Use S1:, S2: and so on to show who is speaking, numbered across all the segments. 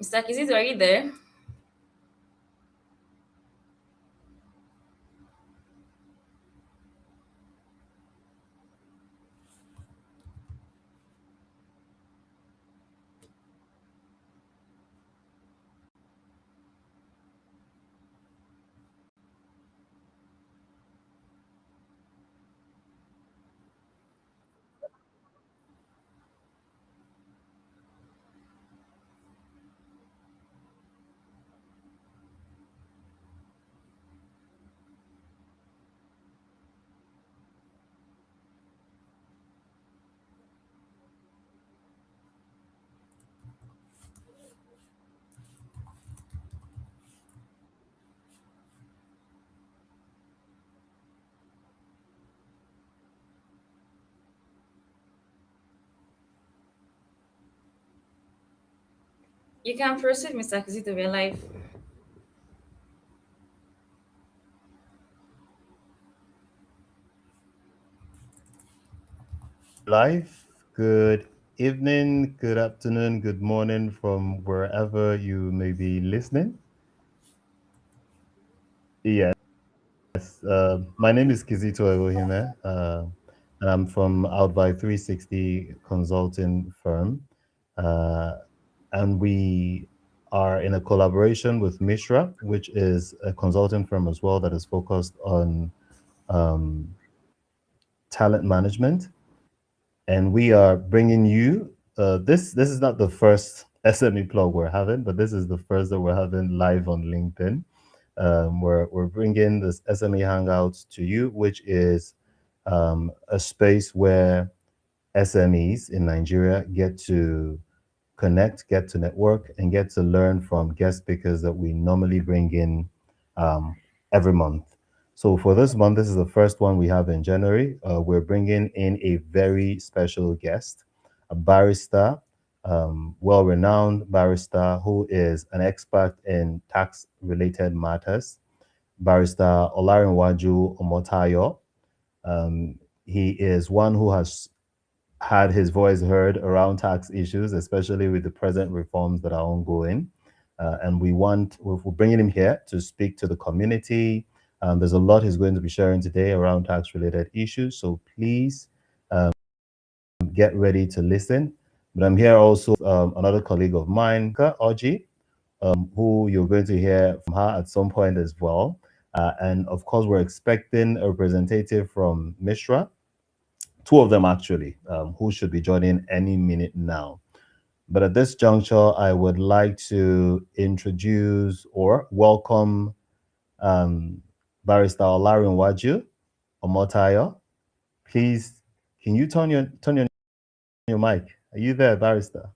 S1: Mr. Kizito, are you there? You can proceed, Mr. Kizito. We're live.
S2: Live. Good evening, good afternoon, good morning from wherever you may be listening. Yes, my name is Kizito Ewohime, and I'm from Outby 360 Consulting Firm. Uh, and we are in a collaboration with Mishra, which is a consulting firm as well that is focused on um, talent management. And we are bringing you this is not the first SME plug we're having, but this is the first that we're having live on LinkedIn. We're bringing this SME Hangouts to you, which is a space where SMEs in Nigeria get to connect, get to network, and get to learn from guest speakers that we normally bring in um, every month. So for this month, this is the first one we have in January. We're bringing in a very special guest, a barrister, well-renowned barrister who is an expert in tax-related matters, Barrister Olarinwaju Omotayo. Um, he is one who has had his voice heard around tax issues, especially with the present reforms that are ongoing. And we're bringing him here to speak to the community. There's a lot he's going to be sharing today around tax related issues. So please get ready to listen. But I'm here also another colleague of mine, Oji, who you're going to hear from her at some point as well. And of course, we're expecting a representative from Mishra, two of them actually, who should be joining any minute now. But at this juncture, I would like to introduce or welcome um, Barrister Olarinwaju Omotayo. Please, can you turn your mic? Are you there, Barrister?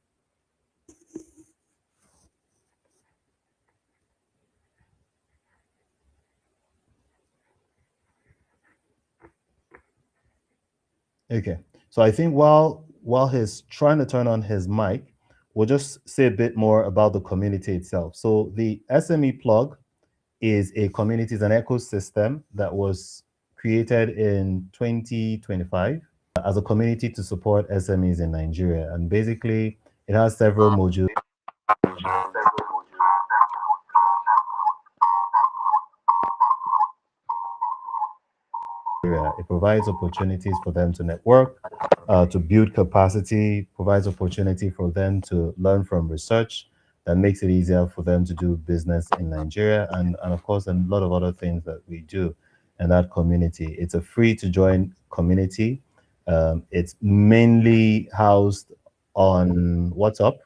S2: Okay. So I think while he's trying to turn on his mic, we'll just say a bit more about the community itself. So the SME plug is a community, is an ecosystem that was created in 2025 as a community to support SMEs in Nigeria. And basically, it has several modules. It provides opportunities for them to network, to build capacity, provides opportunity for them to learn from research that makes it easier for them to do business in Nigeria, and of course, a lot of other things that we do in that community. It's a free to join community. It's mainly housed on WhatsApp.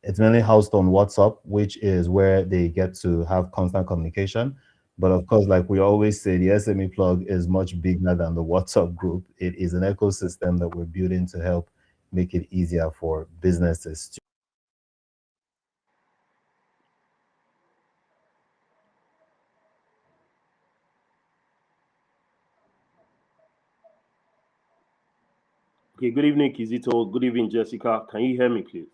S2: It's mainly housed on WhatsApp, which is where they get to have constant communication. But of course, like we always say, the SME plug is much bigger than the WhatsApp group. It is an ecosystem that we're building to help make it easier for businesses to.
S3: Okay, good evening, Kizito. Good evening, Jessica. Can you hear me, please?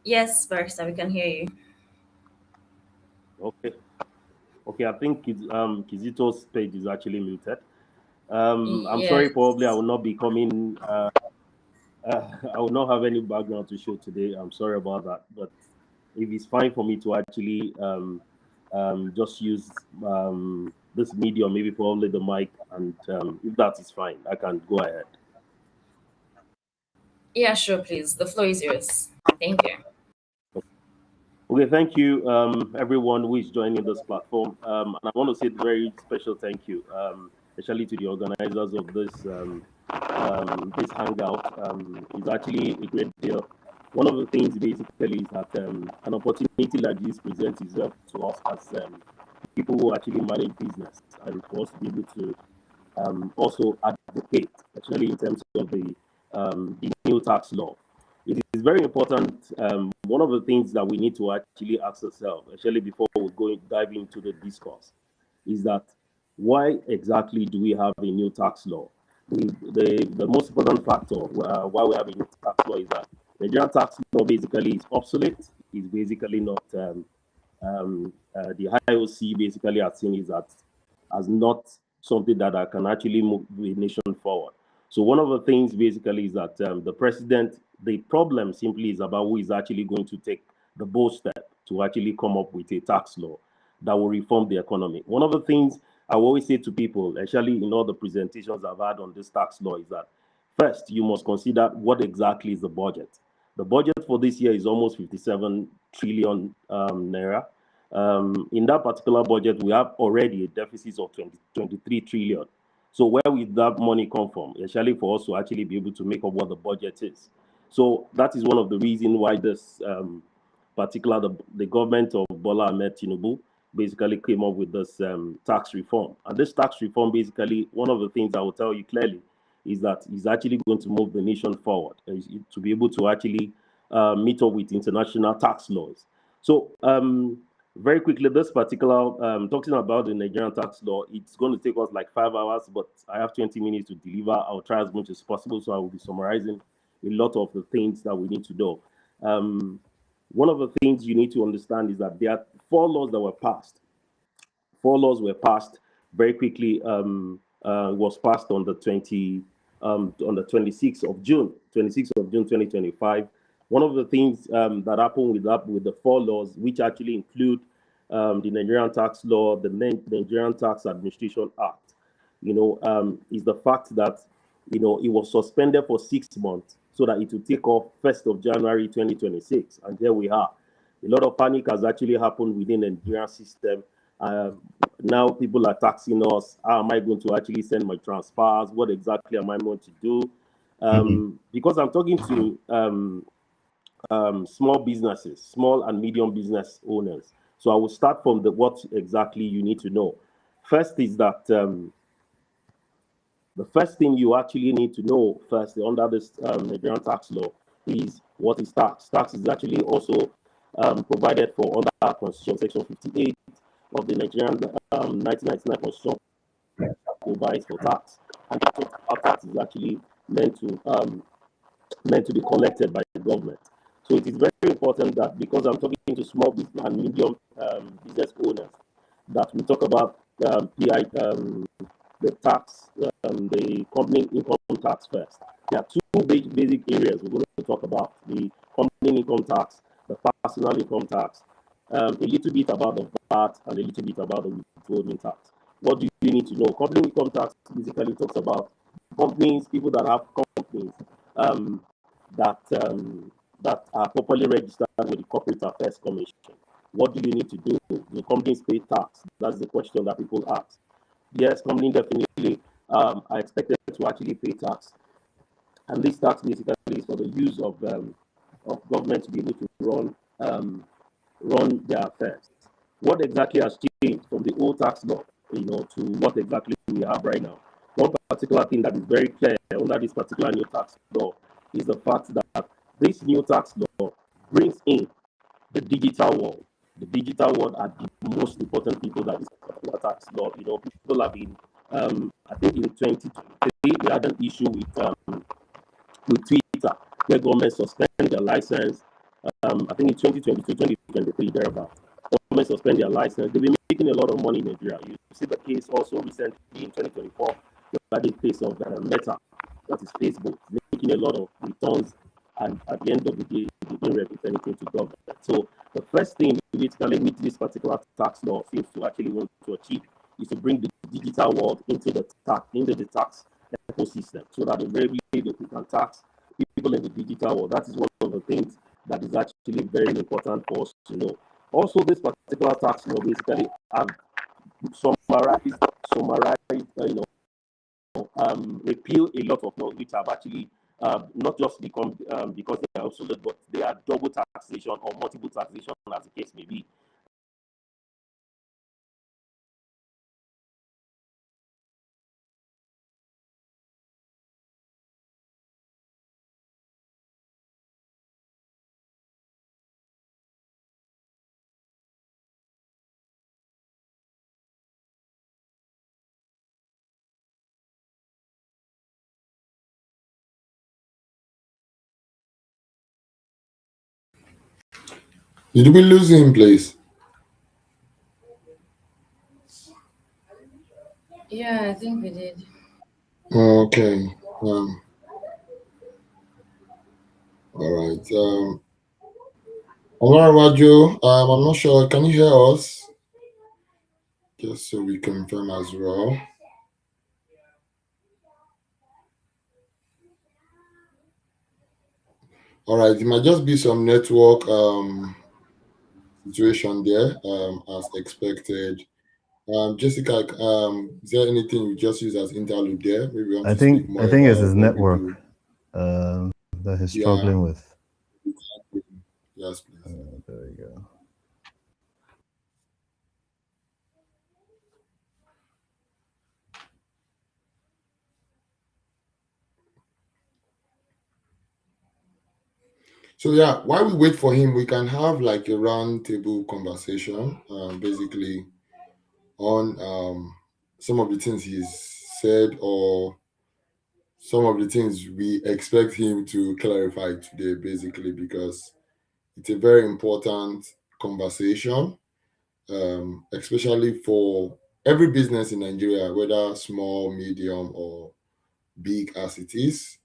S1: Yes, Barrister, we can hear you.
S3: Okay. Okay, I think Kizito's page is actually muted. I'm sorry, probably I
S1: Yes.
S3: will not be coming. I will not have any background to show today. I'm sorry about that. But if it's fine for me to actually just use this medium, maybe probably the mic, and if that is fine, I can go ahead.
S1: Yeah, sure, please. The floor is yours. Thank you.
S3: Okay, thank you, everyone who is joining this platform. And I want to say a very special thank you, especially to the organizers of this hangout. It's actually a great deal. One of the things basically is that an opportunity like this presents itself to us as people who actually manage business, and for us to be able to also advocate, especially in terms of the new tax law. It is very important. One of the things that we need to actually ask ourselves, especially before we go dive into the discourse, is that why exactly do we have a new tax law? The most important factor why we have a new tax law is that the Nigerian tax law basically is obsolete. It's basically not the IOC basically has seen is that as not something that I can actually move the nation forward. So one of the things basically is that the president, the problem simply is about who is actually going to take the bold step to actually come up with a tax law that will reform the economy. One of the things I always say to people, especially in all the presentations I've had on this tax law, is that first you must consider what exactly is the budget. The budget for this year is almost 57 trillion naira. In that particular budget, we have already a deficit of 23 trillion. So where will that money come from? Especially for us to actually be able to make up what the budget is. So that is one of the reasons why this particular the government of Bola Ahmed Tinubu basically came up with this tax reform. And this tax reform, basically, one of the things I will tell you clearly is that it's actually going to move the nation forward to be able to actually meet up with international tax laws. So very quickly, this particular talking about the Nigerian tax law, it's going to take us like 5 hours, but I have 20 minutes to deliver. I'll try as much as possible, so I will be summarizing a lot of the things that we need to do. Um, One of the things you need to understand is that there are four laws that were passed. Four laws were passed very quickly. Was passed on the 26th of June, 2025. One of the things that happened with the four laws, which actually include the Nigerian tax law, the Nigerian Tax Administration Act, is the fact that it was suspended for 6 months so that it will take off 1st of January 2026, and here we are. A lot of panic has actually happened within the Nigerian system. Um, Now people are taxing us. How am I going to actually send my transfers? What exactly am I going to do? Because I'm talking to small businesses, small and medium business owners. So I will start from the what exactly you need to know. First is that the first thing you actually need to know first under this Nigerian tax law is what is tax. Tax is actually also provided for under our Constitution, Section 58 of the Nigerian 1999 Constitution provides for tax. And the total tax is actually meant to um, meant to be collected by the government. So it is very important that because I'm talking to small business and medium business owners, that we talk about PI, the tax, the company income tax first. There are two basic areas we're going to talk about: the company income tax, the personal income tax, a little bit about the VAT, and a little bit about the withholding tax. What do you need to know? Company income tax basically talks about companies, people that have companies um, that that are properly registered with the Corporate Affairs Commission. What do you need to do? Do companies pay tax? That's the question that people ask. Yes, companies definitely are expected to actually pay tax, and this tax basically is for the use of government to be able to run their affairs. What exactly has changed from the old tax law, to what exactly we have right now? One particular thing that is very clear under this particular new tax law is the fact that this new tax law brings in the digital world. The digital world are the most important people that this particular tax law. People have been, I think in 2023, we had an issue with Twitter, where government suspended their license. I think in 2022, 2023, thereabout. Government suspend their license. They've been making a lot of money in Nigeria. You see the case also recently in 2024, the case of Meta, that is Facebook, making making a lot of returns, and at the end of the day, they didn't remit anything to government. So the first thing basically with this particular tax law seems to actually want to achieve is to bring the digital world into the tax ecosystem, so that the very way that we can tax people in the digital world. That is one of the things that is actually very important for us to know. Also, this particular tax law basically summarized, repeal a lot of laws which have actually not just become because they are obsolete, but they are double taxation or multiple taxation, as the case may be.
S4: Did we lose him, please?
S1: Yeah, I think we did.
S4: Okay. All right. Olarwaju, I'm not sure. Can you hear us? Just so we confirm as well. All right. It might just be some network situation there, as expected. Jessica, is there anything you just use as interlude there? Maybe you want to speak more
S2: I think it's
S4: about
S2: his
S4: what we
S2: network
S4: do.
S2: that he's struggling with.
S4: Yes, please.
S2: There we go.
S4: So yeah, while we wait for him, we can have like a round table conversation, basically on some of the things he's said or some of the things we expect him to clarify today, basically, because it's a very important conversation, especially for every business in Nigeria, whether small, medium, or big as it is.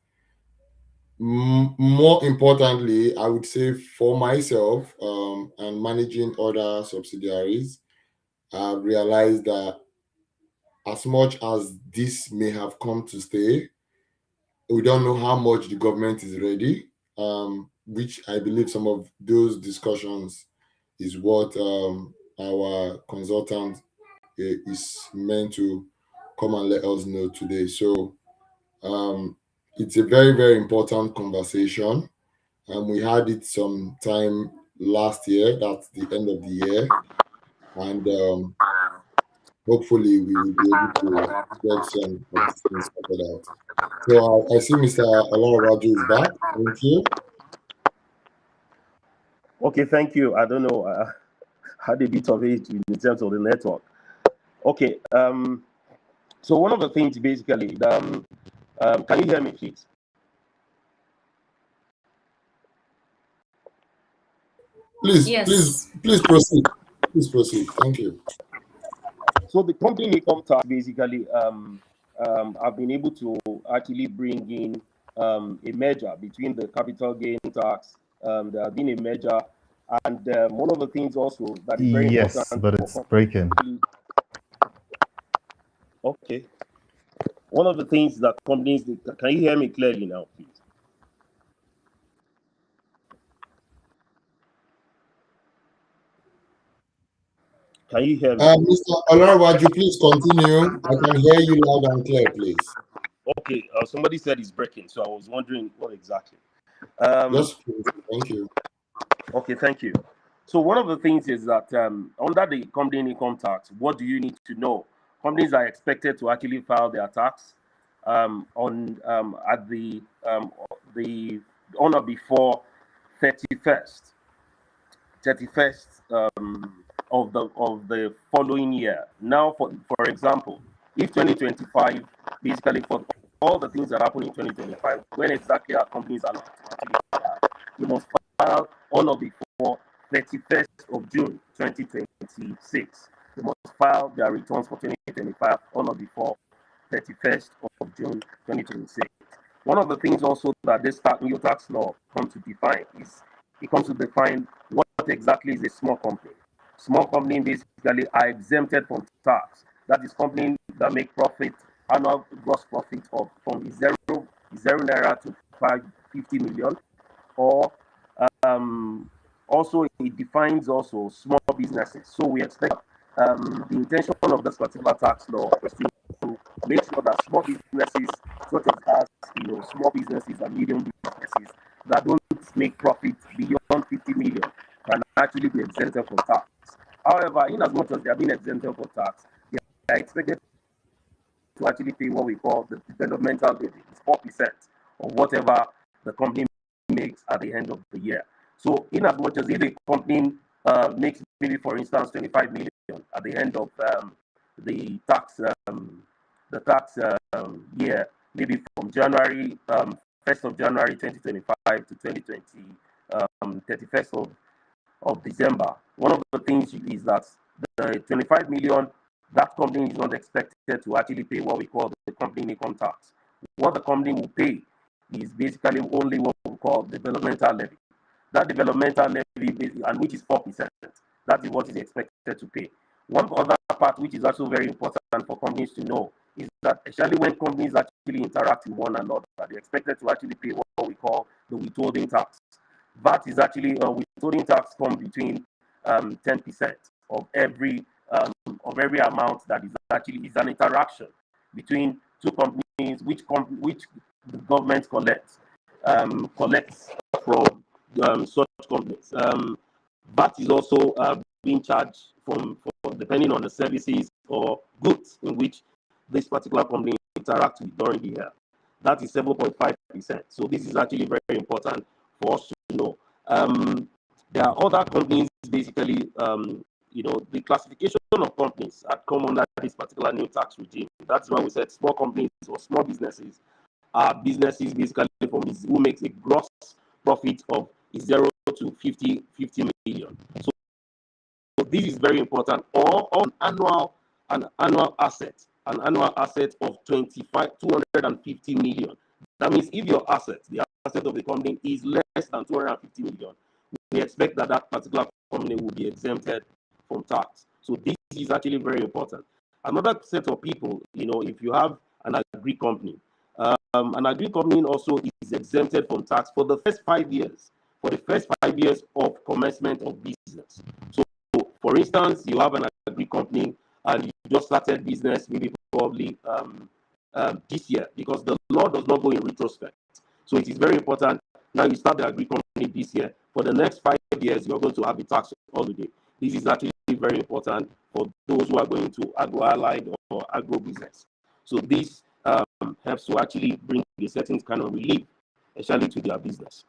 S4: More importantly, I would say for myself and managing other subsidiaries, I've realized that as much as this may have come to stay, we don't know how much the government is ready, which I believe some of those discussions is what our consultant is meant to come and let us know today. So it's a very, very important conversation. We had it some time last year, that's the end of the year. And hopefully we will be able to get some of these things sorted out. So I see Mr. Olarwaju is back. Thank you.
S3: Okay, thank you. I don't know. I had a bit of it in terms of the network. Okay. So one of the things basically, can you hear me, please?
S1: Yes.
S4: Please proceed. Please proceed. Thank you.
S3: So the company income tax basically, I've been able to actually bring in a merger between the capital gain tax. There has been a merger, and one of the things also that is very important.
S2: Yes, but it's breaking.
S3: Okay. One of the things that companies, can you hear me clearly now, please? Can you hear me?
S4: Mr. Olarwaju, please continue. I can hear you loud and clear, please.
S3: Okay. Somebody said it's breaking, so I was wondering what exactly.
S4: Just please. Thank you.
S3: Okay, thank you. So one of the things is that under the company income tax, what do you need to know? Companies are expected to actually file their tax on or before 31st of the following year. Now, for example, if 2025, basically for all the things that happen in 2025, when exactly our companies are not actually filed, you must file on or before 31st of June 2026. They must file their returns for 2025 on or before 31st of June 2026. One of the things also that this new tax law comes to define is it comes to define what exactly is a small company. Small company basically are exempted from tax. That is companies that make profit, annual gross profit of from zero naira to 550 million, or also it defines also small businesses. So we expect the intention of this particular tax law is to make sure that small businesses, such as small businesses and medium businesses that don't make profit beyond 50 million, can actually be exempted from tax. However, in as much as they are being exempted from tax, they are expected to actually pay what we call the developmental levy, 4% of whatever the company makes at the end of the year. So, in as much as if a company makes maybe, for instance, 25 million at the end of the tax year, maybe from January 1st of January 2025 to 2020 31st of December. One of the things is that the 25 million, that company is not expected to actually pay what we call the company income tax. What the company will pay is basically only what we call developmental levy. That developmental levy, and which is 4%, that is what is expected to pay. One other part which is also very important for companies to know is that actually when companies actually interact with one another, they're expected to actually pay what we call the withholding tax. VAT is actually withholding tax comes between 10% of every amount that is actually is an interaction between two companies, which the government collects from such companies. VAT is also being charged for depending on the services or goods in which this particular company interacts with during the year. That is 7.5%. So this is actually very, very important for us to know. There are other companies, basically, the classification of companies that come under this particular new tax regime. That's why we said small companies or small businesses are businesses basically who makes a gross profit of 0 to 50 million. So this is very important. Or an annual asset of 250 million. That means if your asset, the asset of the company, is less than 250 million, we expect that particular company will be exempted from tax. So this is actually very important. Another set of people, if you have an agri company, an agri company also is exempted from tax for the first 5 years, of commencement of business. So, for instance, you have an agri company and you just started business, maybe probably this year, because the law does not go in retrospect. So it is very important. Now you start the agri company this year. For the next 5 years, you're going to have the tax holiday. This is actually very important for those who are going to agro-allied or agro-business. So this helps to actually bring a certain kind of relief, especially to their business.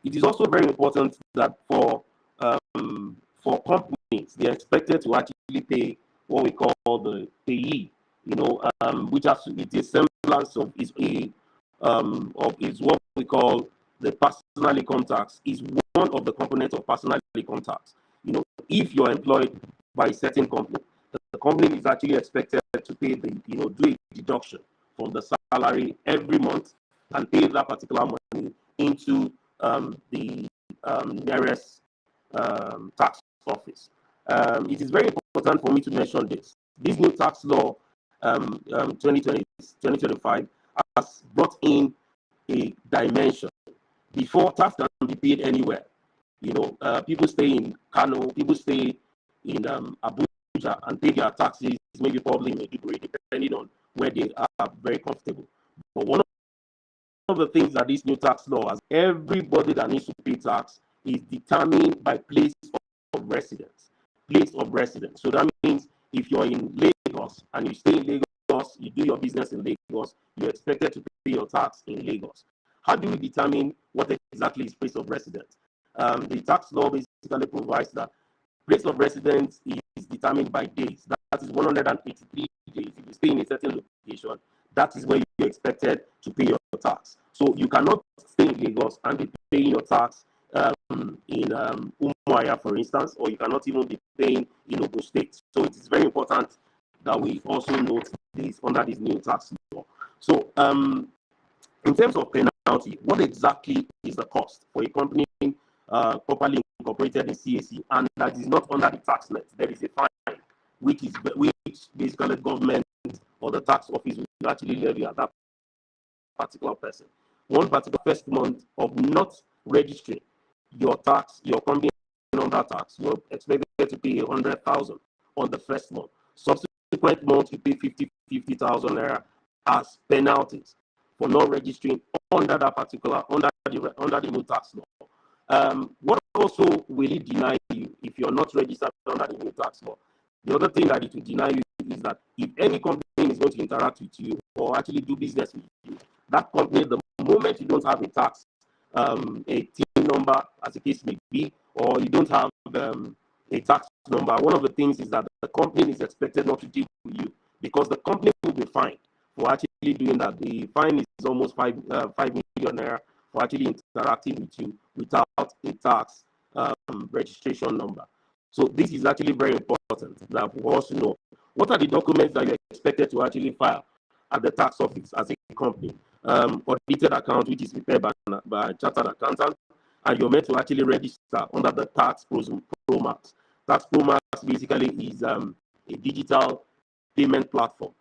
S3: It is also very important that for companies, they are expected to actually pay what we call the payee, which has a semblance of is what we call the personal income tax, is one of the components of personal income tax. If you're employed by a certain company, the company is actually expected to pay do a deduction from the salary every month and pay that particular money into the nearest tax office. It is very important for me to mention this. This new tax law, 2025, has brought in a dimension. Before, tax can be paid anywhere. People stay in Kano, people stay in Abuja and pay their taxes, maybe probably in Maiduguri, depending on where they are very comfortable. But one of the things that this new tax law has, everybody that needs to pay tax is determined by place of residence. So that means if you're in Lagos and you stay in Lagos, you do your business in Lagos, you're expected to pay your tax in Lagos. How do we determine what exactly is place of residence? The tax law basically provides that place of residence is determined by days. That is 183 days. If you stay in a certain location, that is where you're expected to pay your tax. So you cannot stay in Lagos and be paying your tax in Umuahia, for instance, or you cannot even be paying in Ogun State. So it is very important that we also note this under this new tax law. So in terms of penalty, what exactly is the cost for a company properly incorporated in CAC and that is not under the tax net? There is a fine, which basically government or the tax office will actually levy at that particular person. One particular first month of not registering your tax, your company under tax, you're expected to pay 100,000 on the first month. Subsequent month, you pay 50,000 naira as penalties for not registering under that particular under the new tax law. What also will it deny you if you're not registered under the new tax law? The other thing that it will deny you is that if any company is going to interact with you or actually do business with you, that company, the moment you don't have a tax, a TIN number, as the case may be, or you don't have a tax number, one of the things is that the company is expected not to deal with you because the company will be fined for actually doing that. The fine is almost 5 million naira for actually interacting with you without a tax registration number. So this is actually very important that we also know what are the documents that you're expected to actually file at the tax office as a company. Audited account, which is prepared by a chartered accountant, and you're meant to actually register under the Tax Pro Max. Tax Pro Max basically is a digital payment platform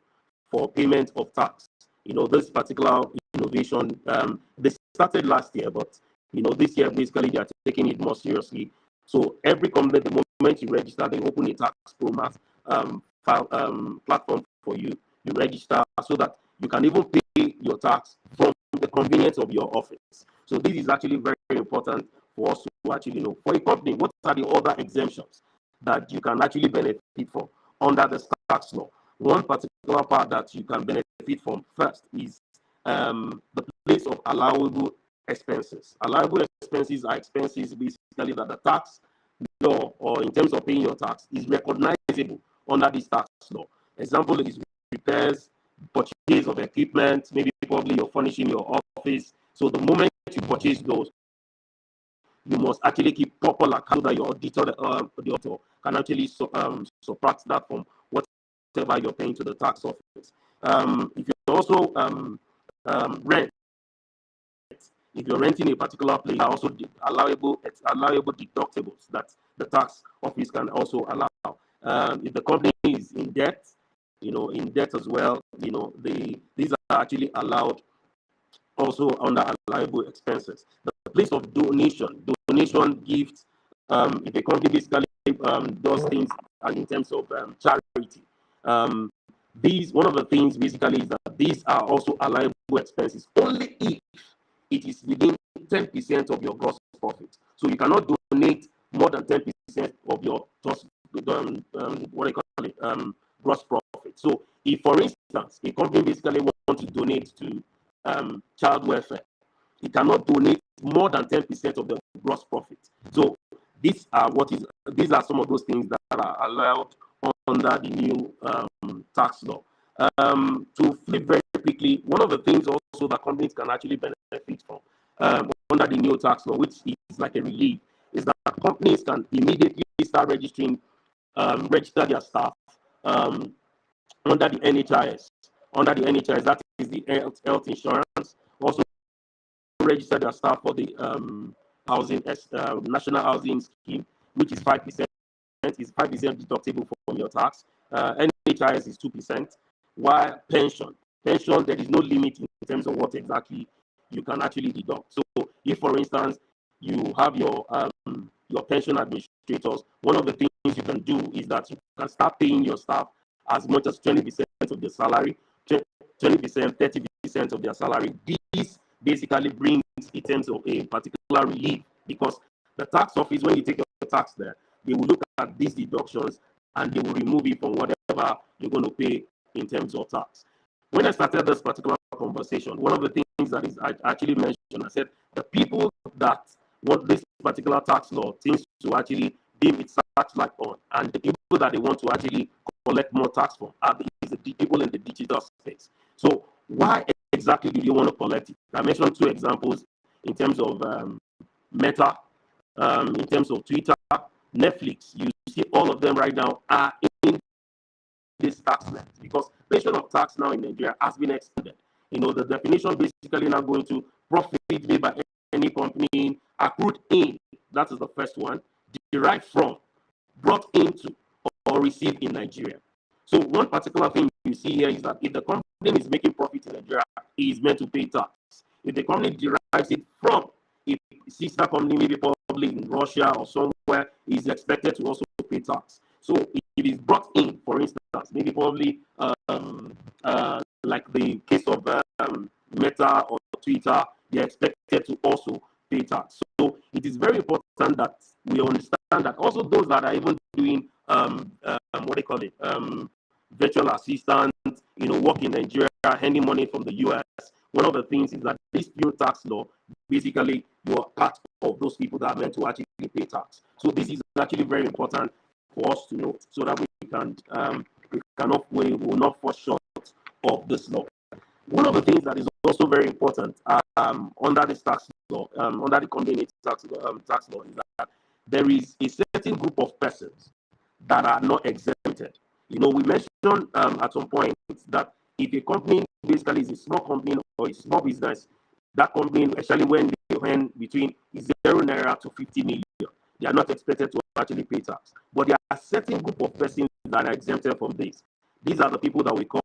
S3: for payment of tax. This particular innovation, they started last year, but this year basically they are taking it more seriously. So every company, the moment you register, they open a Tax Pro Max platform for you. You register so that you can even pay your tax from the convenience of your office. So this is actually very, very important for us to actually know. For a company, what are the other exemptions that you can actually benefit from under the tax law? One particular part that you can benefit from first is the place of allowable expenses. Allowable expenses are expenses basically that the tax law, or in terms of paying your tax, is recognizable under this tax law. Example is repairs, purchase of equipment, maybe probably you're furnishing your office. So the moment you purchase those, you must actually keep proper account so that your auditor can actually subtract that from whatever you're paying to the tax office. If you also rent, if you're renting a particular place, also allowable deductibles that the tax office can also allow. If the company is in debt, in debt as well, these are actually allowed also under allowable expenses. The place of donation, gifts, if a company basically does things in terms of charity, one of the things basically is that these are also allowable expenses only if it is within 10% of your gross profit. So you cannot donate more than 10% of your gross profit. So if, for instance, a company basically wants to donate to child welfare, it cannot donate more than 10% of the gross profit. So these are some of those things that are allowed under the new tax law. To flip very quickly, one of the things also that companies can actually benefit from under the new tax law, which is like a relief, is that companies can immediately start register their staff under the NHIS. Under the NHIS, that is the health insurance. Also register their staff for the housing national housing scheme, which is 5%. Is 5% deductible from your tax. NHIS is 2%. While pension, there is no limit in terms of what exactly you can actually deduct. So, if for instance you have your pension administrators, one of the things you can do is that you can start paying your staff as much as 20% of their salary, 20%, 30% of their salary. This basically brings in terms of a particular relief, because the tax office, when you take your tax there, they will look at these deductions and they will remove it from whatever you're going to pay in terms of tax. When I started this particular conversation, one of the things that I actually mentioned, I said the people that want this particular tax law seems to actually beam its tax light on, and the people that they want to actually collect more tax from are the people in the digital space. So why exactly do you want to collect it? I mentioned two examples in terms of Meta, in terms of Twitter, Netflix. You see all of them right now are in this tax net, because payment of tax now in Nigeria has been extended. The definition basically now going to profit made by any company, accrued in, that is the first one, derived from, brought into, or received in Nigeria. So one particular thing you see here is that if the company is making profit in Nigeria, it is meant to pay tax. If the company derives it from a sister company, maybe probably in Russia or somewhere, is expected to also pay tax. So if it is brought in, for instance, maybe probably like the case of Meta or Twitter, they are expected to also pay tax. So it is very important that we understand that also those that are even doing what they call it, virtual assistants, work in Nigeria, handing money from the US. One of the things is that this new tax law, basically, you are part of those people that are meant to actually pay tax. So this is actually very important for us to know, so that we will not fall short of this law. One of the things that is also very important under this tax law, under the company tax law, is that there is a certain group of persons that are not exempted. We mentioned at some point that if a company basically is a small company or a small business, that company, especially when they earn between 0 naira to 50 million, they are not expected to actually pay tax. But there are a certain group of persons that are exempted from this. These are the people that we call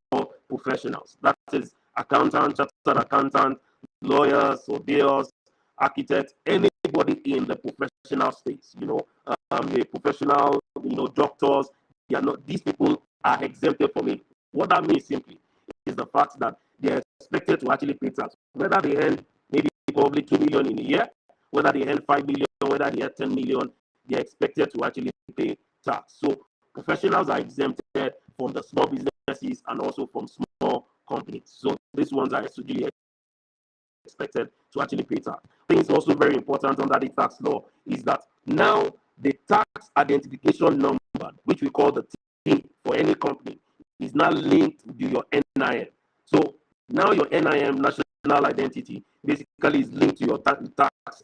S3: professionals. That is accountants, chartered accountants, lawyers, surveyors, architects, anybody in the professional space. The professional, doctors. They are not. These people are exempted from it. What that means simply is the fact that they are expected to actually pay tax, whether they earn maybe probably 2 million in a year, whether they earn 5 million, whether they earn 10 million, they are expected to actually pay tax. So professionals are exempted from the small businesses and also from small companies. So these ones are usually expected to actually pay tax. I think it's also very important under the tax law is that now the tax identification number, which we call the TIN for any company, is now linked to your NIN. So now your NIN, national identity, basically is linked to your tax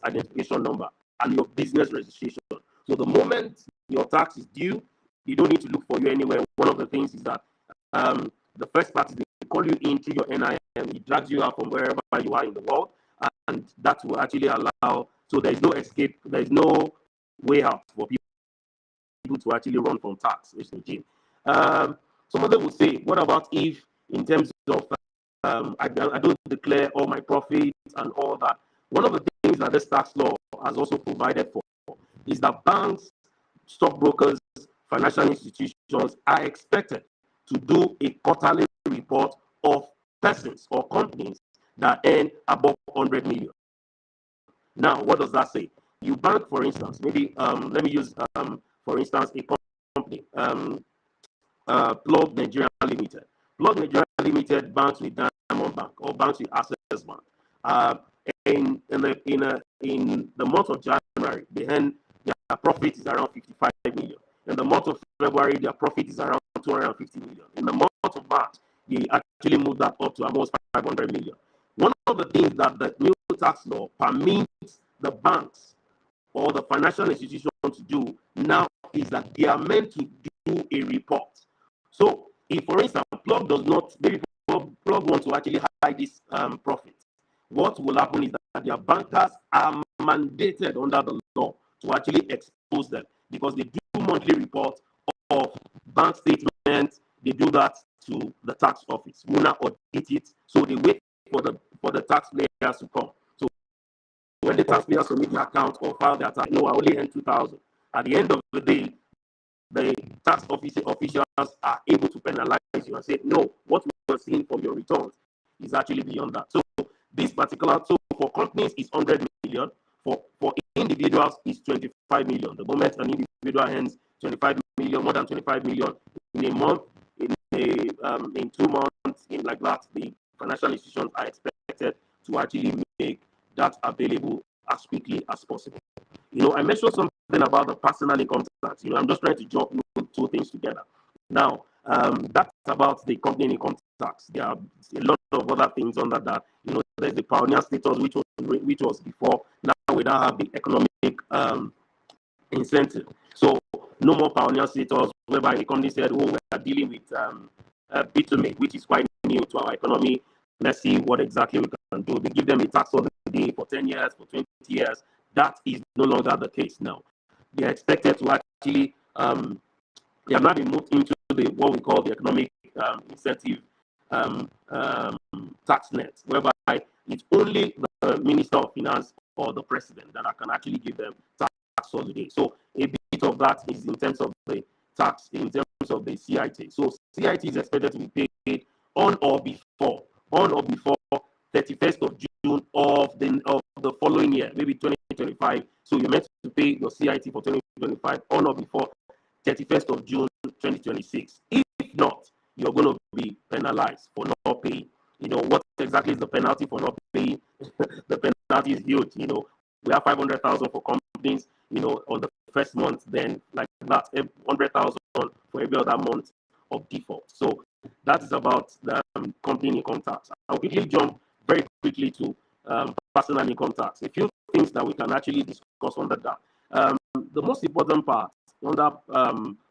S3: identification number and your business registration. So the moment your tax is due, you don't need to look for you anywhere. One of the things is that the first part is they call you in through your NIN, it drags you out from wherever you are in the world, and that will actually allow, so there's no escape, there's no way out for people to actually run from tax regime. Some of them would say, what about if, in terms of, I don't declare all my profits and all that? One of the things that this tax law has also provided for is that banks, stockbrokers, financial institutions are expected to do a quarterly report of persons or companies that earn above 100 million. Now, what does that say? You bank, for instance, maybe let me use, for instance, a company, Plug Nigeria Limited. Plug Nigeria Limited banks with Diamond Bank or banks with Access Bank. In the month of January, their profit is around 55 million. In the month of February, their profit is around 250 million. In the month of March, they actually moved that up to almost 500 million. One of the things that the new tax law permits the banks or the financial institutions to do now is that they are meant to do a report. So, if, for instance, Plug does not, maybe Plug wants to actually hide this profit, what will happen is that their bankers are mandated under the law to actually expose them, because they do monthly reports of bank statements. They do that to the tax office. We now audit it, so they wait for the taxpayers to come. So when the taxpayers submit their account or file their tax, no, I only earned 2,000. At the end of the day, the tax officials are able to penalize you and say, no, what we are seeing from your returns is actually beyond that. So this particular, so for companies is 100 million, for individuals is 25 million. The moment an individual earns 25 million, more than 25 million in a month, in 2 months, in like that, the financial institutions are expected to actually make that available as quickly as possible. I mentioned something about the personal income tax. I'm just trying to jump two things together. Now, that's about the company income tax. There are a lot of other things under that. There's the pioneer status, which was before. Now we don't have the economic incentive. So no more pioneer status, whereby the company said, oh, we are dealing with bitumen, which is quite new to our economy. let's see what exactly we can do. They give them a tax holiday for 10 years, for 20 years. That is no longer the case now. They are expected to actually, they have now been moved into what we call the economic incentive tax net, whereby it's only the Minister of Finance or the President that can actually give them tax holiday. So a bit of that is in terms of the tax, in terms of the CIT. So CIT is expected to be paid on or before 31st of June of the following year, maybe 2025. So you're meant to pay your CIT for 2025 on or before 31st of June 2026. If not, you're going to be penalized for not paying. You know, what exactly is the penalty for not paying? The penalty is huge. You know, we have 500,000 for companies, you know, on the first month, then like that, 100,000 for every other month of default. So that is about the company income tax. I'll quickly jump very quickly to personal income tax. A few things that we can actually discuss under that. The most important part under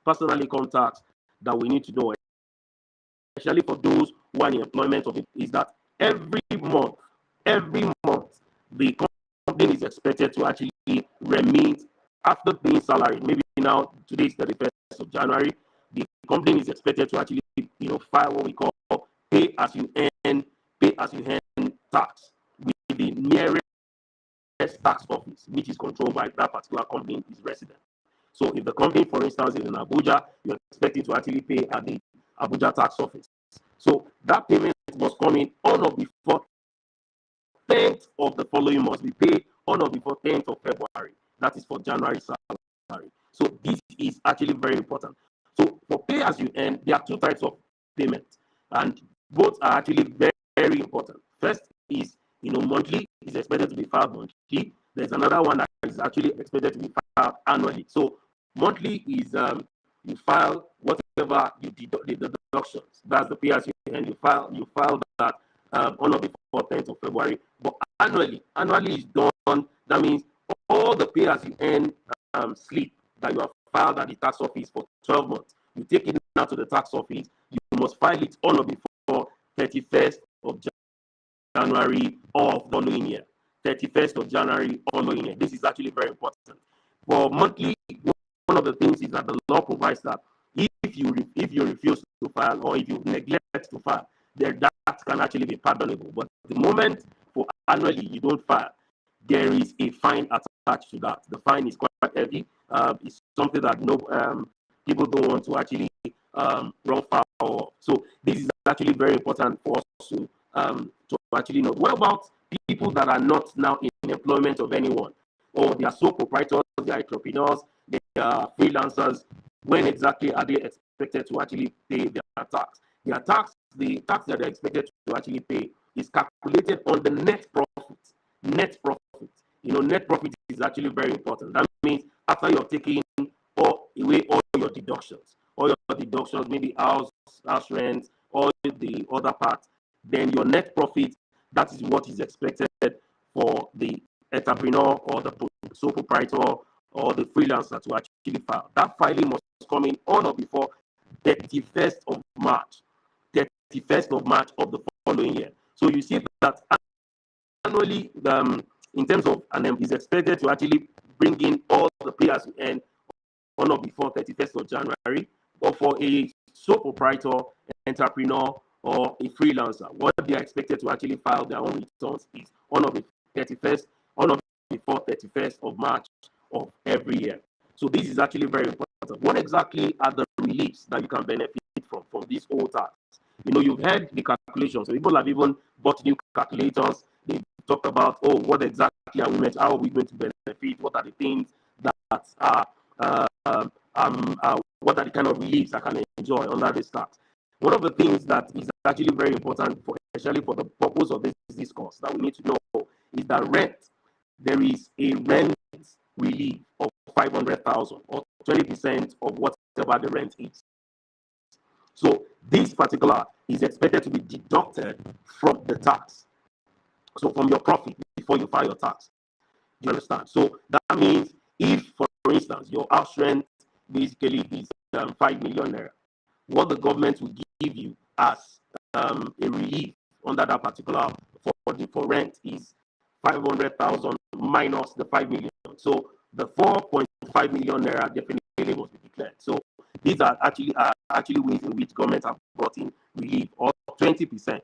S3: personal income tax that we need to know, especially for those who are in employment of it, is that every month, the company is expected to actually remit after paying salary. Maybe now today is the 1st of January. The company is expected to actually, you know, file what we call pay as you earn tax with the nearest tax office, which is controlled by that particular company is resident. So if the company, for instance, is in Abuja, you're expected to actually pay at the Abuja tax office. So that payment must come in on or before 10th of the following month. We pay on or before 10th of February. That is for January salary. So this is actually very important. So for pay as you earn, there are two types of payment, and both are actually very, very important. First is, you know, monthly is expected to be filed monthly. There's another one that is actually expected to be filed annually. So monthly is you file whatever you deduct the deductions. That's the pay as you earn. You file that on or before 10th of February. But annually is done. That means all the pay as you earn slip that you have filed at the tax office for 12 months, you take it now to the tax office. You must file it on or before 31st of January of the following year. 31st of January following year. This is actually very important. For monthly, one of the things is that the law provides that if you refuse to file or if you neglect to file, then that can actually be pardonable. But the moment for annually you don't file, there is a fine attached to that. The fine is quite heavy. It's something that people don't want to actually run foul of. So this is actually very important for us to actually know. What about people that are not now in employment of anyone, or they are sole proprietors, they are entrepreneurs, they are freelancers? When exactly are they expected to actually pay their tax? The tax that they're expected to actually pay is calculated on the net profit. Net profit. You know, net profit is actually very important. That means after you're taking away all your deductions, maybe house rent, all the other parts, then your net profit, that is what is expected for the entrepreneur or the sole proprietor or the freelancer to actually file. That filing must come in on or before 31st of March of the following year. So you see that annually, in terms of is expected to actually bring in all the pay as you earn on or before 31st of January. But for a sole proprietor, entrepreneur, or a freelancer, what they are expected to actually file their own returns is on or before 31st of March of every year. So this is actually very important. What exactly are the reliefs that you can benefit from this old tax? You know, you've heard the calculations. So people have even bought new calculators. They talked about, what exactly are we meant? How are we going to benefit? What are the things that are what are the kind of reliefs I can enjoy under this tax? One of the things that is actually very important, especially for the purpose of this discourse, that we need to know is that rent. There is a rent relief of 500,000 or 20% of whatever the rent is. So this particular is expected to be deducted from the tax. So from your profit before you file your tax. Do you understand? So that means if, for instance, your house rent basically is 5 million naira, what the government will give you as a relief under that particular for rent is 500,000 minus the 5 million. So the 4.5 million naira definitely must be declared. So these are actually ways in which government have brought in relief, or 20%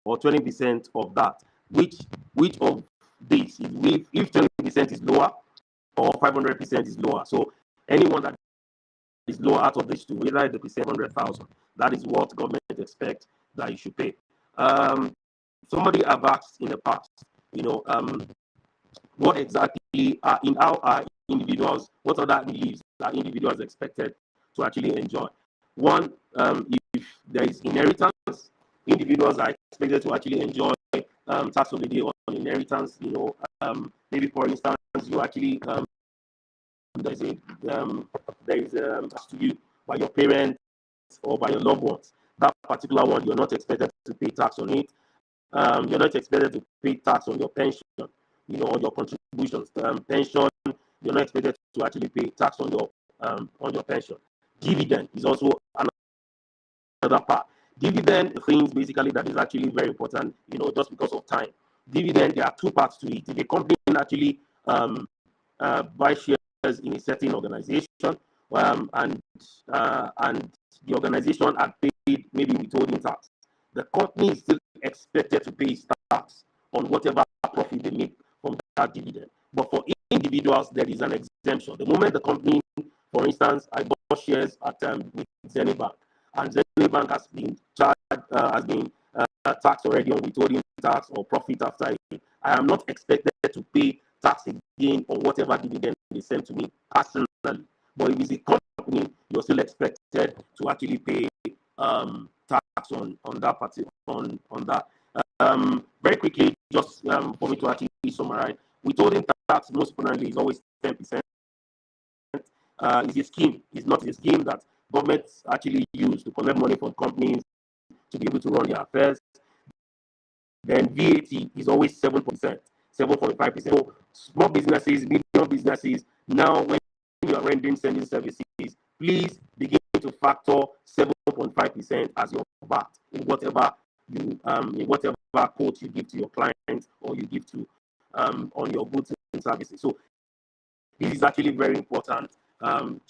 S3: or 20% of that. Which of these is, if 20% is lower or 500% is lower. So anyone that is lower out of these two, whether it be 700,000, that is what government expects that you should pay. Somebody have asked in the past, what exactly are in how are individuals, what other reliefs are individuals expected to actually enjoy? One, if there is inheritance, individuals are expected to actually enjoy tax holiday on inheritance. Maybe for instance, you actually there is to you by your parents or by your loved ones. That particular one, you're not expected to pay tax on it. You're not expected to pay tax on your pension, on your contributions. Pension, you're not expected to actually pay tax on your pension. Dividend is also another part. Dividend, things basically that is actually very important, just because of time. Dividend, there are two parts to it. If a company actually buy shares in a certain organization, and the organization had paid maybe withholding tax, the company is still expected to pay tax on whatever profit they make from that dividend. But for individuals, there is an exemption. The moment the company, for instance, I bought shares at with Zenith Bank, and Zenith Bank has been taxed already on withholding tax or profit after it, I am not expected to pay tax again on whatever dividend they send to me personally. But if it's a company, you're still expected to actually pay tax on that party on that. Very quickly, just for me to actually summarize, withholding tax most importantly is always 10%. It's a scheme. It's not a scheme that governments actually use to collect money from companies to be able to run their affairs. Then VAT is always 7%, 7.5%. So small businesses, medium businesses, now when you are rendering sending services, please begin to factor 7.5% as your VAT in whatever quote you give to your clients or you give to on your goods and services. So this is actually very important to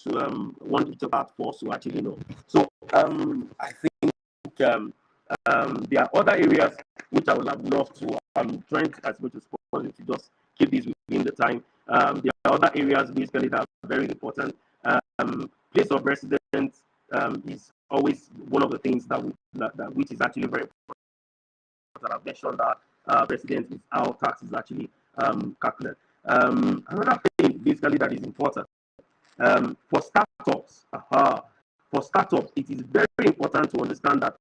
S3: want to talk about for us to actually know. So I think there are other areas which I would have loved to. I'm trying as much as possible to just keep this within the time. There are other areas basically that are very important. Place of residence is always one of the things that which is actually very important. I've mentioned that residence is how tax is actually calculated. Another thing basically that is important for startups. For startups, it is very important to understand that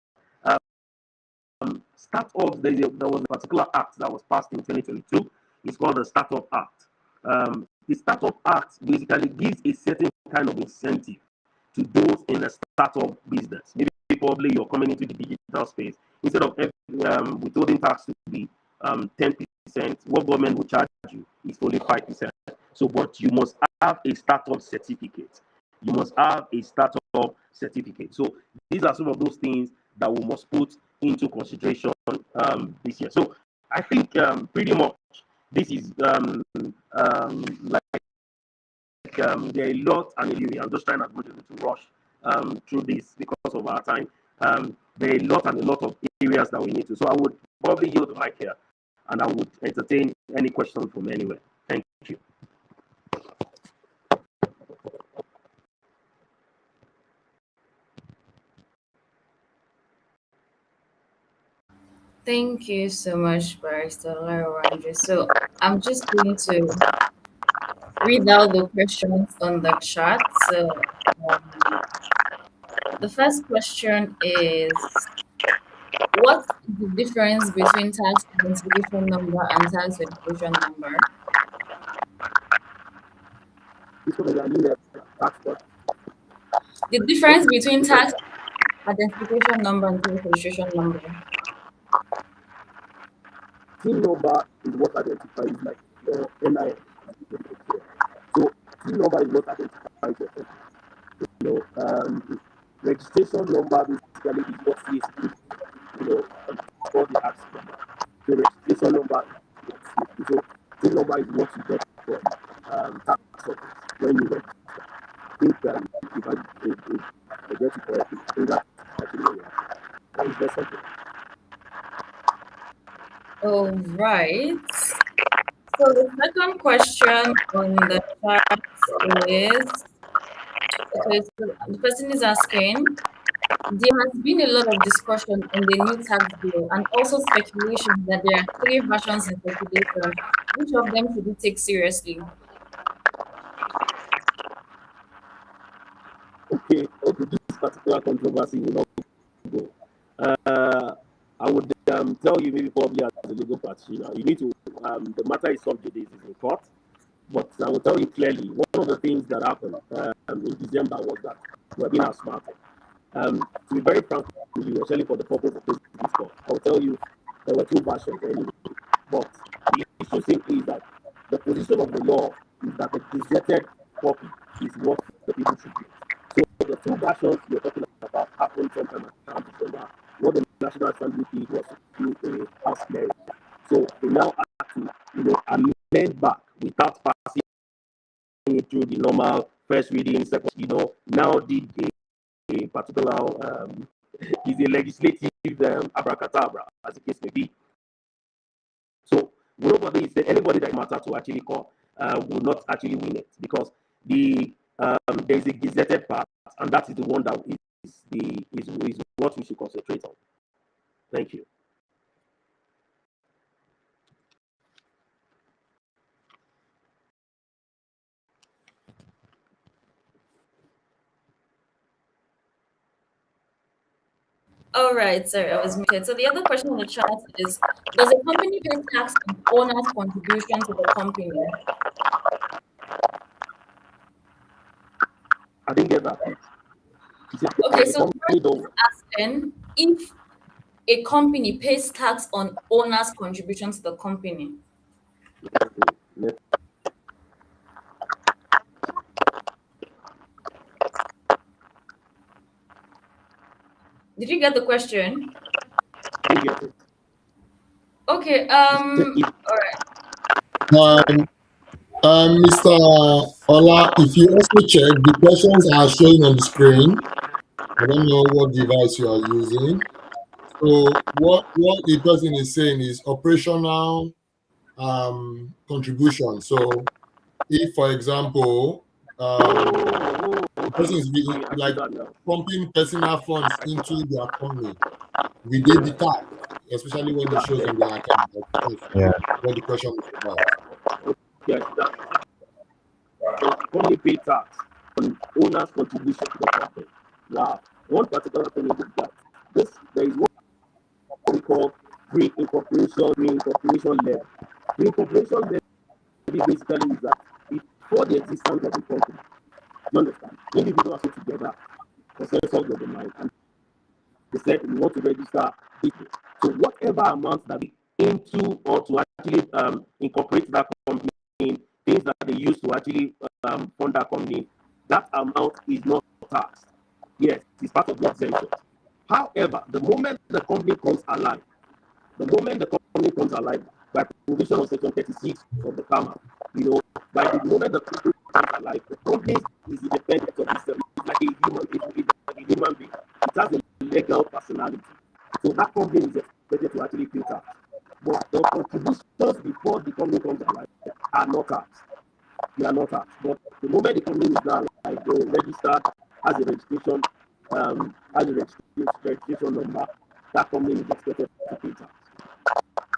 S3: startups, there was a particular act that was passed in 2022. It's called the Startup Act. The Startup Act basically gives a certain kind of incentive to those in the startup business. Maybe probably you're coming into the digital space. Instead of withholding tax to be 10%, what government will charge you is only 5%. So, but you must have a startup certificate. You must have a startup certificate. So, these are some of those things that we must put into consideration this year. So, I think pretty much this is there are a lot, and I'm just trying as much as to rush through this because of our time. There are a lot of areas that we need to. So I would probably yield the mic here, and I would entertain any questions from anywhere. Thank you.
S1: Thank you so much, Barrister Larawandre. So I'm just going to read out the questions on the chat. So the first question is, what's the difference between tax identification number and tax registration number? The difference between tax identification number and tax registration number.
S3: TIN number is what identifies like your NIN. So TIN number is what identifies your registration number basically is what CSP, called the tax number. The registration number, the number is what you get from tax office when you register. I think if I get it correctly, I think that's actually what you have. That is just something.
S1: All right. So the second question on the chat is, okay, so the person is asking, there has been a lot of discussion on the new tax bill and also speculation that there are three versions in circulation. Which of them should we take seriously?
S3: Okay, this particular controversy will not go. I would tell you maybe probably as a legal practitioner, you need to, the matter is subject is in court, but I will tell you clearly, one of the things that happened in December was that we're being outsmarted. To be very frank with you, especially for the purpose of this discourse, I'll tell you there were two versions anyway. But the issue simply is that the position of the law is that the gazetted copy is what the people should use. So the two versions we're talking about happened sometime around December. What the National Assembly did was to do a house clearing. So they now have to, amend back without passing it through the normal first reading, second, now did a particular is a legislative abracadabra, as the case may be. So anybody that matters to actually call will not actually win it because there is a gazetted part, and that is the one that is what we should concentrate on. Thank you.
S1: All right, sorry, I was muted. So the other question on the chat is, does a company pay tax on owner's contribution to the company?
S3: I didn't get that.
S1: Okay, so the person is asking if a company pays tax on owner's contribution to the company. Did you get the question? Okay, all right.
S4: Mr. Ola, if you also check, the questions are showing on the screen. I don't know what device you are using. So what the person is saying is operational contribution. So if, for example, the person is like pumping personal funds into their company, we did the tax, especially when it shows on their account.
S2: Yeah.
S4: What the question is about.
S3: Yes, company pay tax on owner's contribution to the company. Now, one particular thing is that there is what we call pre-incorporation levy. Pre-incorporation levy basically is that before the existence of the company, you understand, individuals sit together, consensus of the mind, and they said we want to register business. So whatever amount that we into or to actually incorporate that company in, things that they use to actually fund that company, that amount is not taxed. Yes, it's part of the exemption. However, the moment the company comes alive, by provision of section 36 of the CAMA, by the moment the company comes alive, the company is independent of itself. It's like a human being. It has a legal personality. So that company is expected to actually pay tax. But the contributions before the company comes alive are not taxed. They are not taxed. But the moment the company is now like registered as a registration number, that company is expected to pay tax.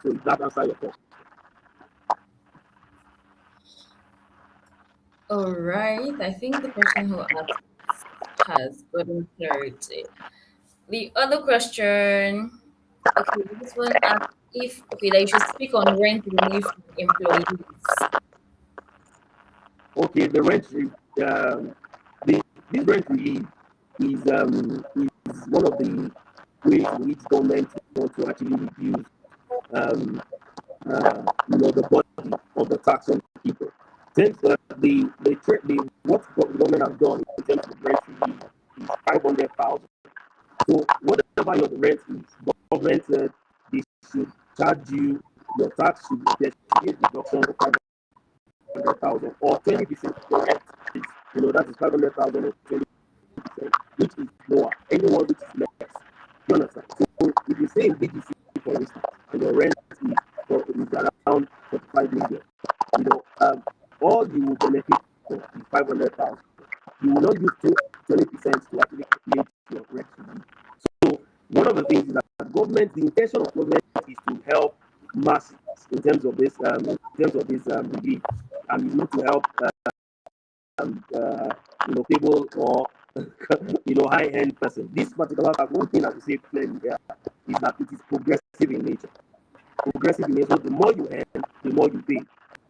S3: So that answer your question.
S1: All right, I think the person who asked has gotten clarity. The other question, okay, this one asked if, okay, that you should speak on rent relief for employees.
S3: Okay, the rent this rent relief is one of the ways in which government want to actually reduce the body of the tax on people. Since what government has done in terms of rent relief is 500,000. So whatever your rent is, government should charge you, your tax should be a deduction of 500,000 or 20%. Your rent is, that is 500,000 or 20%, which is lower. Anyone which is less. You understand? So if you say in BGC, for instance, and your rent is around 45 million, all you will benefit from is 500,000. You will not use 20% to actually calculate your rent. So one of the things is that the intention of government is to help masses in terms of this relief, and is not to help people or high-end person. This particular one thing I will say clearly here is that it is progressive in nature. Progressive in nature. The more you earn, the more you pay.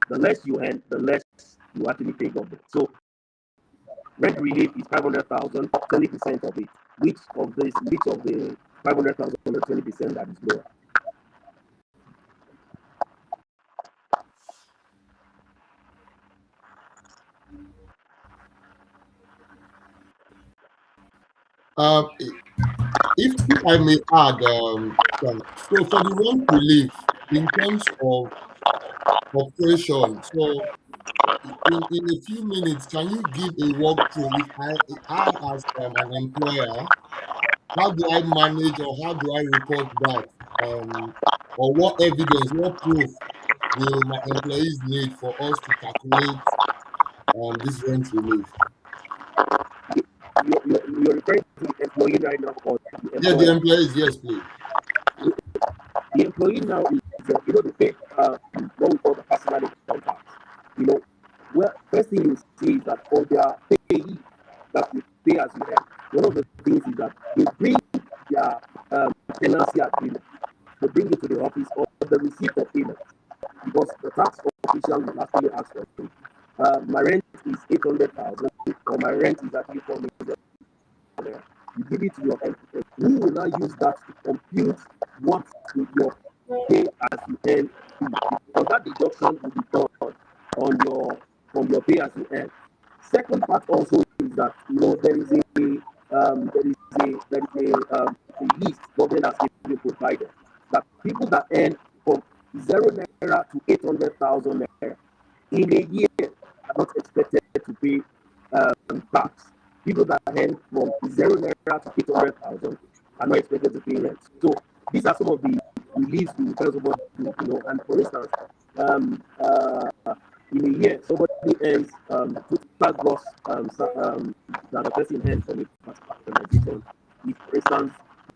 S3: The less you earn, the less you actually pay government. So rent relief is 500,000, 20% of it. Which of the 500,000 or 20% that is lower?
S4: If I may add, so for the rent relief in terms of operation, so in a few minutes, can you give a walkthrough? If I as an employer, how do I manage or how do I report that? Or what evidence, what proof will my employees need for us to calculate this rent relief?
S3: You're referring to the employee right now or the
S4: Yeah,
S3: employer?
S4: the employees, yes, please.
S3: The employee now is, they pay what we call the personal income tax. Well, first thing you see is that for their payee that you pay as you earn, one of the things is that they bring their tenancy agreement. They bring it to the office or the receipt of payment because the tax official will actually ask for it. My rent is 800,000 or my rent is actually 4 million. You give it to your employer. Who will now use that to compute what your pay as you earn? Because that deduction will be done from your pay as you earn. Second part also is that there is a list government has been provided that people that earn from 0 naira to 800,000 naira in a year are not expected to pay tax. People that earn from 0 naira to 800,000 are not expected to pay rent. So these are some of the reliefs we tell somebody to. And for instance, in a year, somebody earns total gross that the person earns from a particular organization. If, for instance,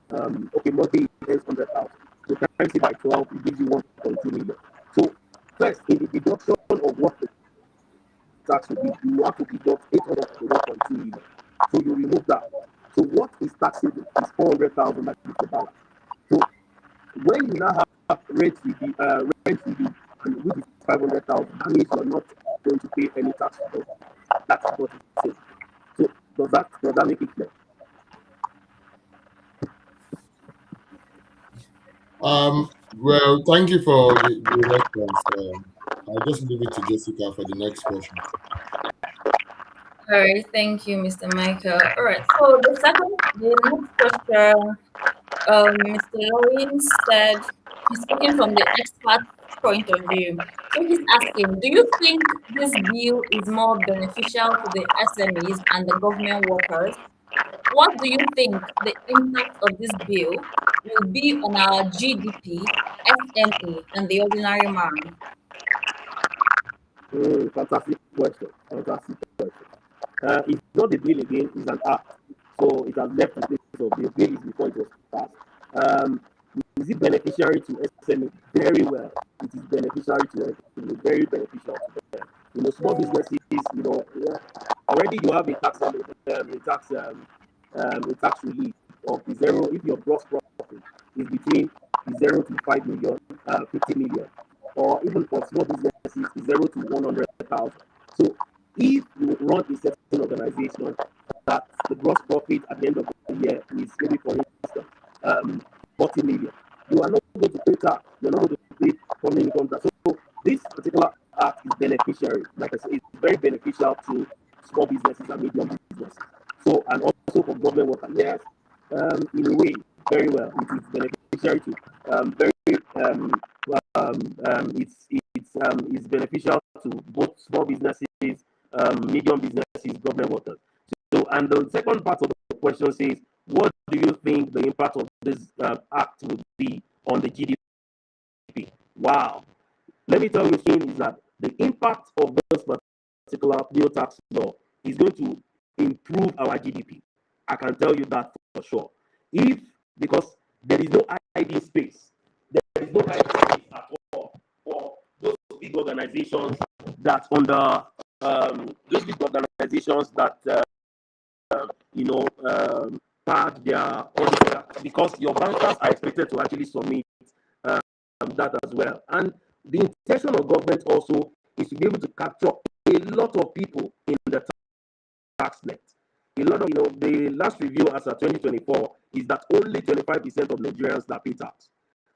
S3: monthly earns 100,000. So times it by 12, it gives you 1.2 million. So first, in the deduction of what the tax will be, you have to deduct 800 to 1.2 million. So you remove that. So what is taxable is 400,000 that is the balance. So when you now have rent relief, and which is 500,000, that means you are not going to pay any tax at all. That's what it says. So does that make it clear?
S4: Well, thank you for the response. I'll just leave it to Jessica for the next question.
S1: All right, thank you, Mr. Michael. All right, so the next question, Mr. Lawrence said he's speaking from the expert point of view. So he's asking, do you think this bill is more beneficial to the SMEs and the government workers? What do you think the impact of this bill will be on our GDP, SME, and the ordinary man?
S3: Fantastic question. It's not a bill again, it's an act. So it has left the place of the bill is before it was passed. Is it beneficiary to SME? Very well. It is beneficiary to SME, very beneficial to them. Small businesses, already you have a tax relief of zero if your gross profit is between 0 to 5 million, 50 million, or even for small businesses, 0 to 100,000. So if you run a certain organization that the gross profit at the end of the year is maybe, for instance, 40 million, you are not going to pay tax, you're not going to pay foreign income tax. So this particular act is beneficiary. Like I said, it's very beneficial to small businesses and medium businesses. So, and also for government workers, yes, in a way, very well. It is beneficiary to very it's beneficial to both small businesses, medium businesses, government workers. So, and the second part of the question says, what do you think the impact of this act will be on the GDP? Wow. Let me tell you, is that the impact of this particular bill tax law is going to improve our GDP. I can tell you that for sure. Because there is no ID space, there is no ID space at all for those big organizations that pad their auditor, because your bankers are expected to actually submit that as well. And the intention of government also is to be able to capture a lot of people in the tax net. A lot of, the last review as of 2024 is that only 25% of Nigerians that pay tax.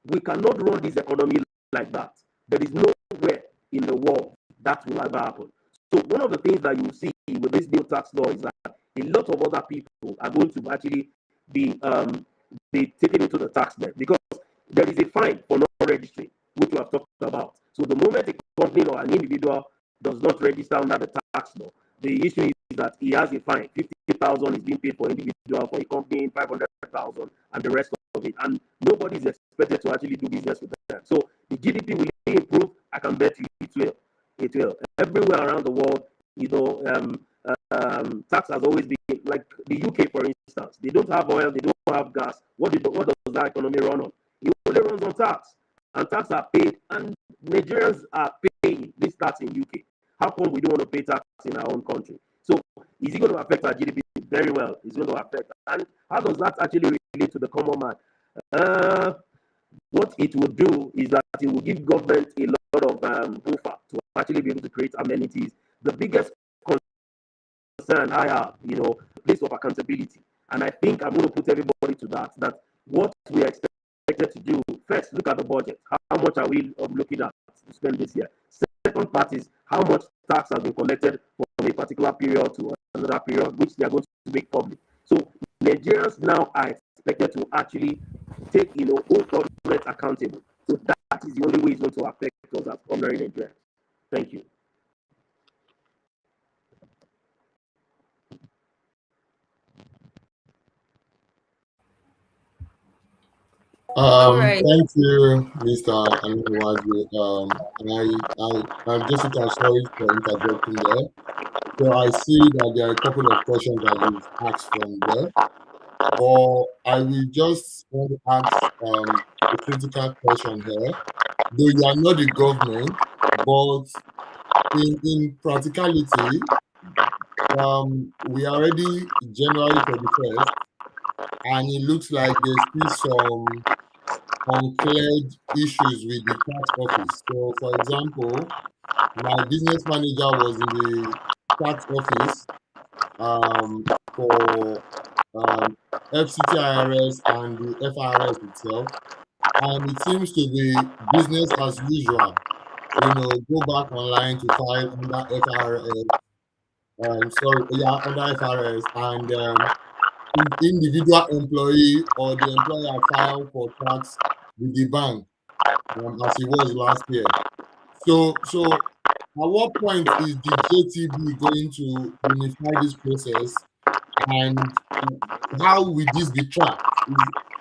S3: We cannot run this economy like that. There is nowhere in the world that will ever happen. So one of the things that you see with this new tax law is that a lot of other people are going to actually be taken into the tax net, because there is a fine for not registering, which we have talked about. So the moment a company or an individual does not register under the tax law, the issue is that he has a fine. 50,000 is being paid for individual, for a company 500,000, and the rest of it. And nobody is expected to actually do business with them. So the GDP will improve. I can bet you it will. It will. Everywhere around the world, tax has always been, like the UK, for instance. They don't have oil, they don't have gas. What does that economy run on? It only runs on tax. And tax are paid, and Nigerians are paying this tax in UK. How come we don't want to pay tax in our own country? So is it going to affect our GDP? Very well. It's going to affect. And how does that actually relate to the common man? What it will do is that it will give government a lot of buffer to actually be able to create amenities. The biggest concern I have, place of accountability. And I think I'm going to put everybody to that what we are expected to do, first, look at the budget. How much are we looking at to spend this year? Second part is how much tax has been collected from a particular period to another period, which they are going to make public. So Nigerians now are expected to actually take, all government accountable. So that is the only way it's going to affect us as ordinary Nigerians. Thank you.
S1: All right.
S4: Thank you, Mr. Anuwaju. I'm just sorry for interjecting there. So I see that there are a couple of questions that you've asked from there, but I will just want to ask a critical question here. Though you are not the government, but in practicality, we are already January 31st, and it looks like there's still some uncleared issues with the tax office. So, for example, my business manager was in the tax office for FCTIRS and the FRS itself, and it seems to be business as usual. Go back online to file under FRS. Under FRS, and individual employee or the employer file for tax with the bank as it was last year. So at what point is the JTB going to unify this process, and how will this be tracked?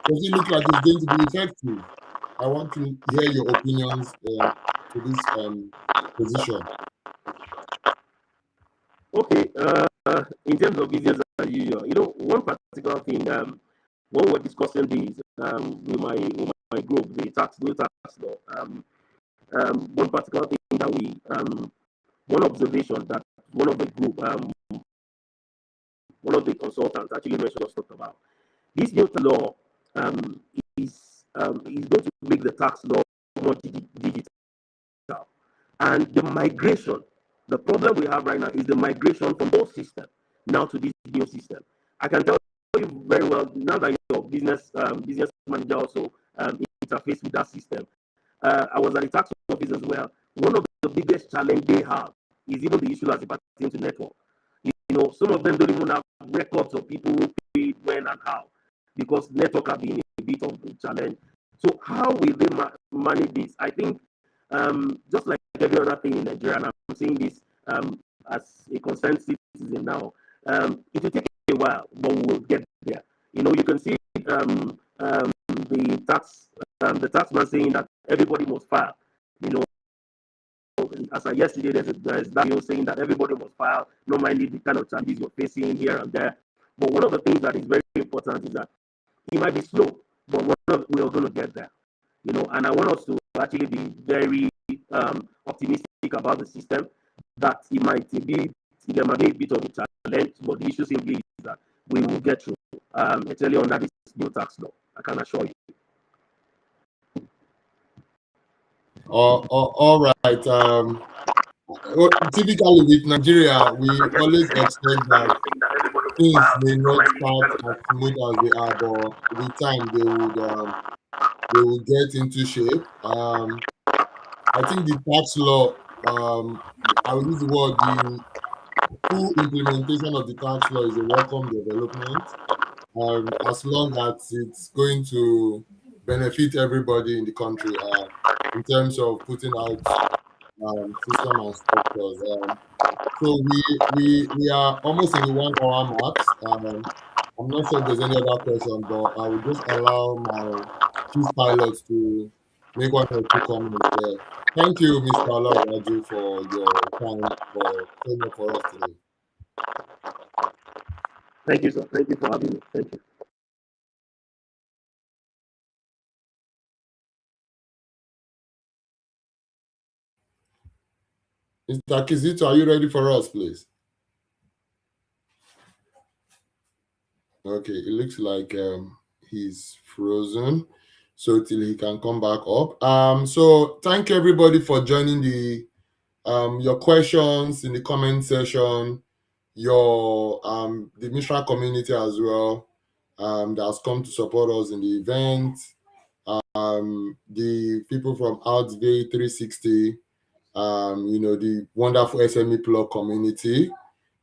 S4: Does it look like it's going to be effective? I want to hear your opinions to this position.
S3: Okay, in terms of business as usual, one particular thing, when we're discussing these with my group, the tax law, one particular thing that one observation that one of the group, one of the consultants actually mentioned us talked about. This new law is going to make the tax law more digital, and the migration. The problem we have right now is the migration from old system now to this new system. I can tell you very well now that your business manager also interface with that system. I was at the tax office as well. One of the biggest challenge they have is even the issue as it pertains to network. Some of them don't even have records of people who paid when and how, because network have been a bit of a challenge. So how will they manage this? I think just like every other thing in Nigeria, and I'm saying this as a concerned citizen now, it will take a while, but we will get there. You can see the the taxman saying that everybody must file. You know, as of yesterday, there's that saying that everybody must file, no matter the kind of challenges you're facing here and there. But one of the things that is very important is that it might be slow, but we're going to get there. And I want us to actually be very optimistic about the system. That there might be a bit of a challenge, but the issue simply is that we will get through, especially under this new tax law. I can assure you.
S4: All right. Typically with Nigeria, we always expect that things may not start as smooth as they are, but with time they will get into shape. I think the tax law, I will use the word, the full implementation of the tax law is a welcome development. As long as it's going to benefit everybody in the country, in terms of putting out system and structures. So we are almost in the 1 hour marks. I'm not sure if there's any other question, but I will just allow my chief pilots to make one or two comments there. Thank you, Mr. Olawaraju, for your time for showing up for us today.
S3: Thank you, sir. Thank you for having me. Thank you.
S4: Mr. Kizito, are you ready for us, please? Okay, it looks like he's frozen, so till he can come back up. So thank you everybody for joining your questions in the comment section, your the Mishra community as well, that has come to support us in the event. The people from Outvay 360, the wonderful SME Plug community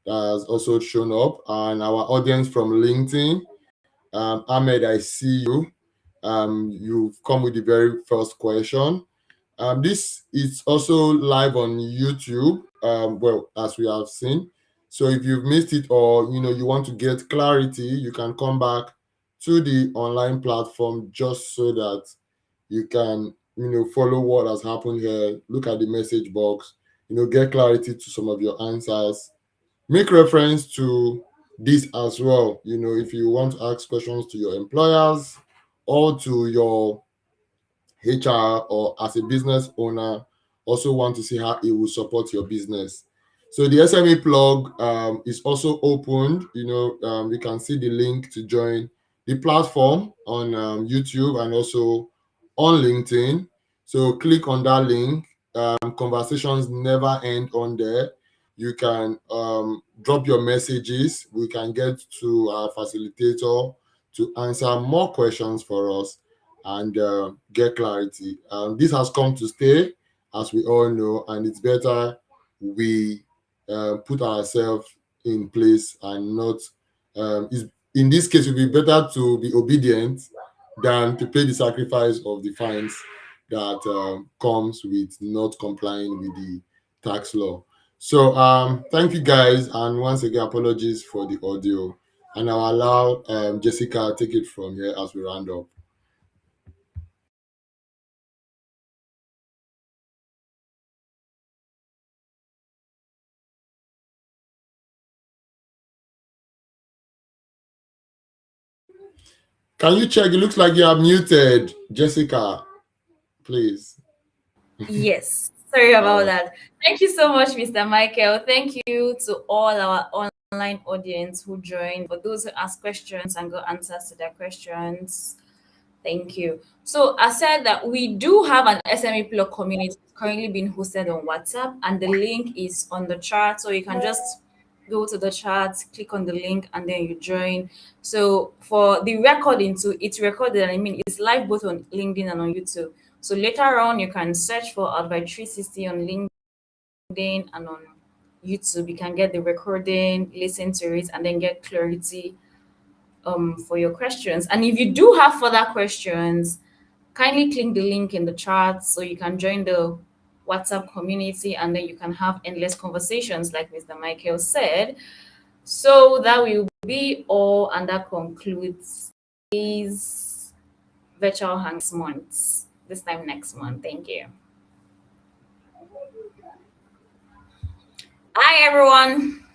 S4: that has also shown up, and our audience from LinkedIn. Ahmed, I see you. You've come with the very first question. This is also live on YouTube, well, as we have seen. So if you've missed it, or you want to get clarity, you can come back to the online platform just so that you can follow what has happened here, look at the message box, get clarity to some of your answers, make reference to this as well. If you want to ask questions to your employers or to your HR, or as a business owner, also want to see how it will support your business. So the SME plug is also opened. You can see the link to join the platform on YouTube and also on LinkedIn. So click on that link. Conversations never end on there. You can drop your messages. We can get to our facilitator to answer more questions for us and get clarity. This has come to stay, as we all know, and it's better we put ourselves in place and not. In this case, it would be better to be obedient than to pay the sacrifice of the fines that comes with not complying with the tax law. So thank you guys, and once again apologies for the audio, and I'll allow Jessica take it from here as we round up. Can you check? It looks like you are muted, Jessica. Please.
S1: Yes, sorry about that. Thank you so much, Mr. Michael. Thank you to all our online audience who joined, for those who asked questions and got answers to their questions. Thank you. So I said that we do have an SME Plug community currently being hosted on WhatsApp, and the link is on the chart. So you can just go to the chart, click on the link, and then you join. So for the recording too, it's recorded. I mean, it's live both on LinkedIn and on YouTube. So later on, you can search for Advice 360 on LinkedIn and on YouTube. You can get the recording, listen to it, and then get clarity for your questions. And if you do have further questions, kindly click the link in the chat so you can join the WhatsApp community, and then you can have endless conversations, like Mr. Michael said. So that will be all, and that concludes today's virtual hangs month. This time next month. Thank you. Hi, everyone.